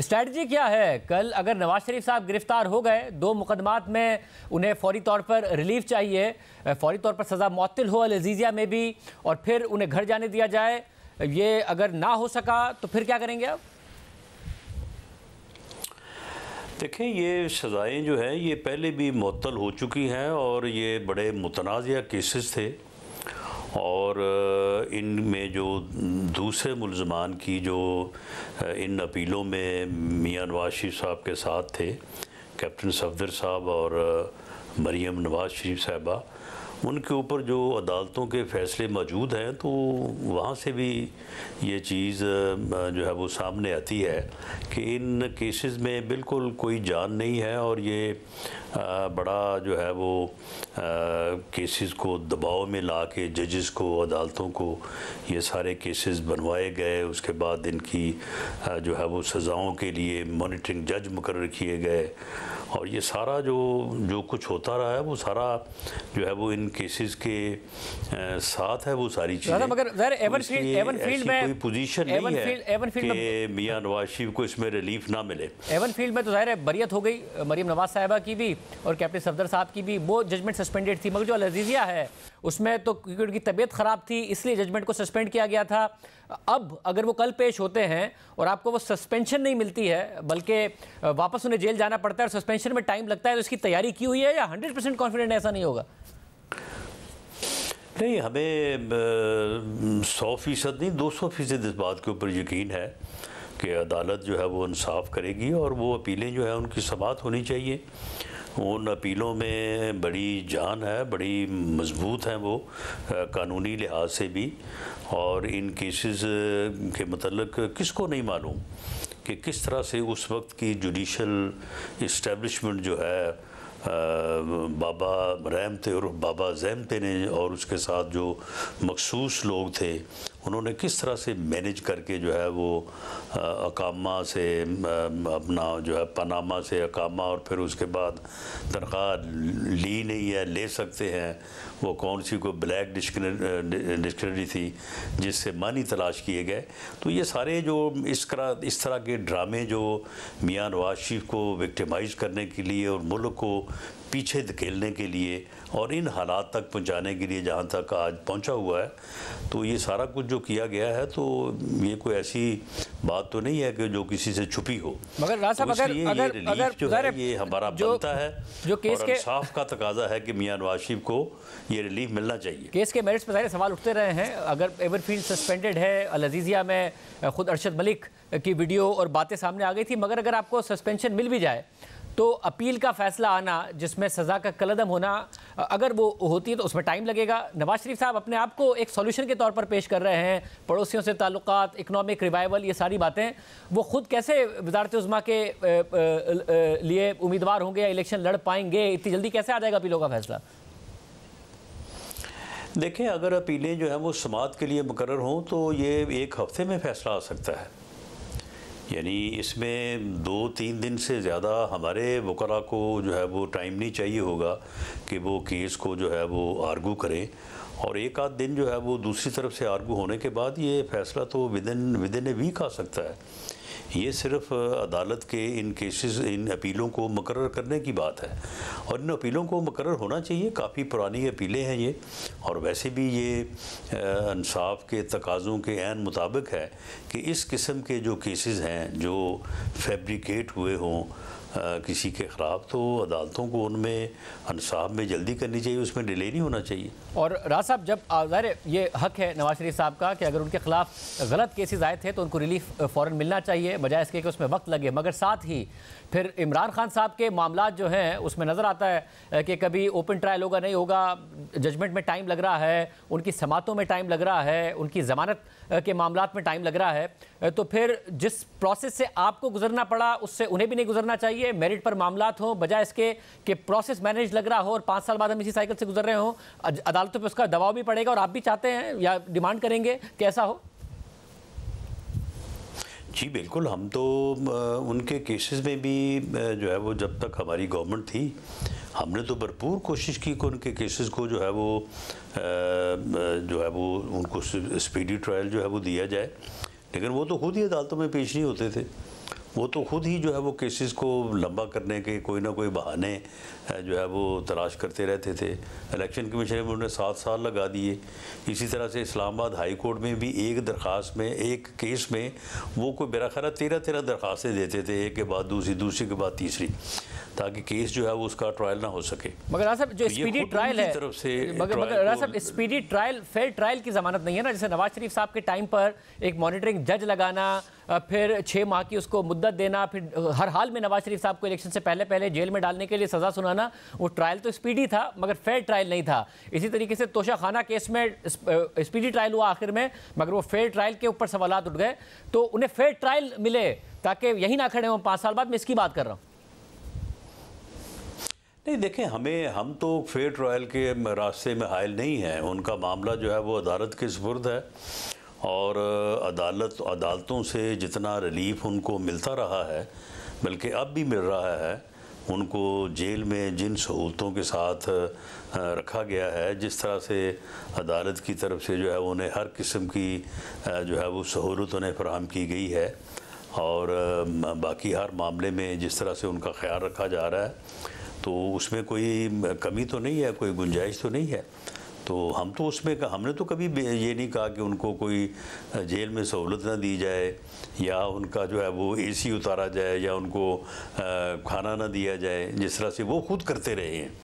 Strategy क्या है? कल अगर नवाज शरीफ साहब गिरफ्तार हो गए, 2 मुकदमात में उन्हें फौरी तौर पर रिलीफ चाहिए, फौरी तौर पर सज़ा मुअत्तल हो अल-अज़ीज़िया में भी, और फिर उन्हें घर जाने दिया जाए, ये अगर ना हो सका तो फिर क्या करेंगे आप? देखें, ये सज़ाएँ जो हैं ये पहले भी मुअत्तल हो चुकी हैं और ये बड़े मुतनाज़िया केसेस थे। और इनमें जो दूसरे मुल्ज़मान की जो इन अपीलों में मियां नवाज शरीफ साहब के साथ थे, कैप्टन सफदर साहब और मरीम नवाज शरीफ साहबा, उनके ऊपर जो अदालतों के फ़ैसले मौजूद हैं, तो वहाँ से भी ये चीज़ जो है वो सामने आती है कि इन केसेस में बिल्कुल कोई जान नहीं है और ये बड़ा जो है वो केसेस को दबाव में ला के जजेस को, अदालतों को ये सारे केसेस बनवाए गए। उसके बाद इनकी जो है वो सज़ाओं के लिए मॉनिटरिंग जज मुकर्रर किए गए और ये सारा जो कुछ होता रहा है वो सारा जो है वो इन केसेस के साथ है वो सारी चीज़ें। मगर एवन फील्ड में कोई पोजीशन नहीं है कि मियां नवाज शरीफ को इसमें रिलीफ ना मिले। एवन फील्ड में तो ज़ाहिर है बरियत हो गई मरीम नवाज साहिबा की भी और कैप्टन सफदर साहब की भी, वो जजमेंट सस्पेंडेड थी, मगर जो अल-अज़ीज़िया है उसमें तो क्योंकि उनकी तबीयत ख़राब थी इसलिए जजमेंट को सस्पेंड किया गया था। अब अगर वो कल पेश होते हैं और आपको वो सस्पेंशन नहीं मिलती है बल्कि वापस उन्हें जेल जाना पड़ता है और सस्पेंशन में टाइम लगता है, तो इसकी तैयारी की हुई है या 100% कॉन्फिडेंट ऐसा नहीं होगा? नहीं, हमें 100% नहीं 200% इस बात के ऊपर यकीन है कि अदालत जो है वो इंसाफ करेगी और वो अपीलें जो है उनकी समाअत होनी चाहिए। उन अपीलों में बड़ी जान है, बड़ी मजबूत हैं वो कानूनी लिहाज से भी, और इन केसेस के मतलब किसको नहीं मालूम कि किस तरह से उस वक्त की जुडिशल इस्टेब्लिशमेंट जो है बाबा रहमते और बाबा ज़हमते ने और उसके साथ जो मखसूस लोग थे उन्होंने किस तरह से मैनेज करके जो है वो अकामा से अपना जो है पनामा से अकामा और फिर उसके बाद तनख्वाह ली नहीं है, ले सकते हैं, वो कौन सी कोई ब्लैक डिक्शनरी थी जिससे मानी तलाश किए गए। तो ये सारे जो इस तरह के ड्रामे जो मियां नवाज शरीफ को विक्टिमाइज़ करने के लिए और मुल्क को पीछे धकेलने के लिए और इन हालात तक पहुंचाने के लिए जहां तक आज पहुंचा हुआ है, तो ये सारा कुछ जो किया गया है तो ये कोई ऐसी बात तो नहीं है कि जो किसी से छुपी हो। मगर राज साहब, अगर जो है ये हमारा बनता है जो केस और के इंसाफ का तकाजा है कि मियां नवाज शरीफ को ये रिलीफ मिलना चाहिए। केस के मेरिट्स पर सारे सवाल उठते रहे हैं। अगर एवरफील्ड सस्पेंडेड है, अल-अज़ीज़िया में खुद अरशद मलिक की वीडियो और बातें सामने आ गई थी, मगर अगर आपको सस्पेंशन मिल भी जाए तो अपील का फैसला आना जिसमें सज़ा का कलअदम होना अगर वो होती है तो उसमें टाइम लगेगा। नवाज शरीफ साहब अपने आप को एक सॉल्यूशन के तौर पर पेश कर रहे हैं, पड़ोसियों से ताल्लुकात, इकनॉमिक रिवाइवल, ये सारी बातें, वो खुद कैसे वज़ारत उज़्मा के लिए उम्मीदवार होंगे या इलेक्शन लड़ पाएंगे? इतनी जल्दी कैसे आ जाएगा अपीलों का फैसला? देखें, अगर अपीलें जो हैं वो समाअत के लिए मुकर्रर हों तो ये 1 हफ़्ते में फ़ैसला आ सकता है। यानी इसमें 2-3 दिन से ज़्यादा हमारे वकला को जो है वो टाइम नहीं चाहिए होगा कि वो केस को जो है वो आर्गू करें, और 1 आध दिन जो है वो दूसरी तरफ से आर्गू होने के बाद ये फ़ैसला तो विदिन ए वीक आ सकता है। ये सिर्फ अदालत के इन केसेस, इन अपीलों को मुकर्रर करने की बात है और इन अपीलों को मुकर्रर होना चाहिए। काफ़ी पुरानी अपीलें हैं ये, और वैसे भी ये इंसाफ के तकाज़ों के ऐन मुताबिक है कि इस किस्म के जो केसेस हैं जो फैब्रिकेट हुए हों किसी के ख़िलाफ़, तो अदालतों को उनमें इंसाफ में जल्दी करनी चाहिए, उसमें डिले नहीं होना चाहिए। और राज साहब, जब ज़ाहिर ये हक है नवाज शरीफ साहब का कि अगर उनके खिलाफ गलत केसेस आए थे तो उनको रिलीफ फ़ौरन मिलना चाहिए बजाय इसके कि उसमें वक्त लगे, मगर साथ ही फिर इमरान खान साहब के मामलात जो हैं उसमें नज़र आता है कि कभी ओपन ट्रायल होगा, नहीं होगा, जजमेंट में टाइम लग रहा है, उनकी समातों में टाइम लग रहा है, उनकी ज़मानत के मामलात में टाइम लग रहा है, तो फिर जिस प्रोसेस से आपको गुजरना पड़ा उससे उन्हें भी नहीं गुजरना चाहिए। मेरिट पर मामलात हो बजाय इसके कि प्रोसेस मैनेज लग रहा हो और 5 साल बाद हम इसी साइकिल से गुजर रहे हो, अदालतों पे उसका दबाव भी पड़ेगा और आप भी चाहते हैं या डिमांड करेंगे कि ऐसा हो? जी बिल्कुल, हम तो उनके केसेस में भी जो है वो जब तक हमारी गवर्नमेंट थी हमने तो भरपूर कोशिश की कि उनके केसेस को जो है वो उनको स्पीडी ट्रायल जो है वो दिया जाए, लेकिन वो तो खुद ही अदालतों में पेश नहीं होते थे। वो तो खुद ही जो है वो केसेस को लंबा करने के कोई ना कोई बहाने जो है वो तलाश करते रहते थे। इलेक्शन कमीशन में उन्होंने 7 साल लगा दिए। इसी तरह से इस्लामाबाद हाई कोर्ट में भी एक दरख्वास्त में, एक केस में वो कोई मेरा ख्याल 13 दरख्वास्तें देते थे, एक के बाद दूसरी, दूसरी के बाद तीसरी, ताकि केस जो है वो उसका ट्रायल ना हो सके। मगर राजा साहब जो स्पीडी ट्रायल है, तरफ से मगर राजा साहब स्पीडी ट्रायल फेयर ट्रायल की जमानत नहीं है ना। जैसे नवाज शरीफ साहब के टाइम पर एक मॉनिटरिंग जज लगाना, फिर 6 माह की उसको मुद्दत देना, फिर हर हाल में नवाज शरीफ साहब को इलेक्शन से पहले पहले जेल में डालने के लिए सजा सुनाना, वो ट्रायल तो स्पीडी था मगर फेयर ट्रायल नहीं था। इसी तरीके से तोशा खाना केस में स्पीडी ट्रायल हुआ आखिर में, मगर वो फेयर ट्रायल के ऊपर सवालात उठ गए, तो उन्हें फेयर ट्रायल मिले ताकि यही ना खड़े हों 5 साल बाद। मैं इसकी बात कर रहा हूँ। नहीं देखें, हम तो फेयर ट्रायल के रास्ते में हायल नहीं हैं। उनका मामला जो है वो अदालत के सुपुर्द है, और अदालतों से जितना रिलीफ उनको मिलता रहा है, बल्कि अब भी मिल रहा है, उनको जेल में जिन सहूलतों के साथ रखा गया है, जिस तरह से अदालत की तरफ से जो है उन्हें हर किस्म की जो है वो सहूलत उन्हें फराहम की गई है, और बाकी हर मामले में जिस तरह से उनका ख्याल रखा जा रहा है, तो उसमें कोई कमी तो नहीं है, कोई गुंजाइश तो नहीं है। तो हम तो उसमें हमने तो कभी ये नहीं कहा कि उनको कोई जेल में सहूलत ना दी जाए, या उनका जो है वो एसी उतारा जाए, या उनको खाना ना दिया जाए, जिस तरह से वो खुद करते रहे हैं।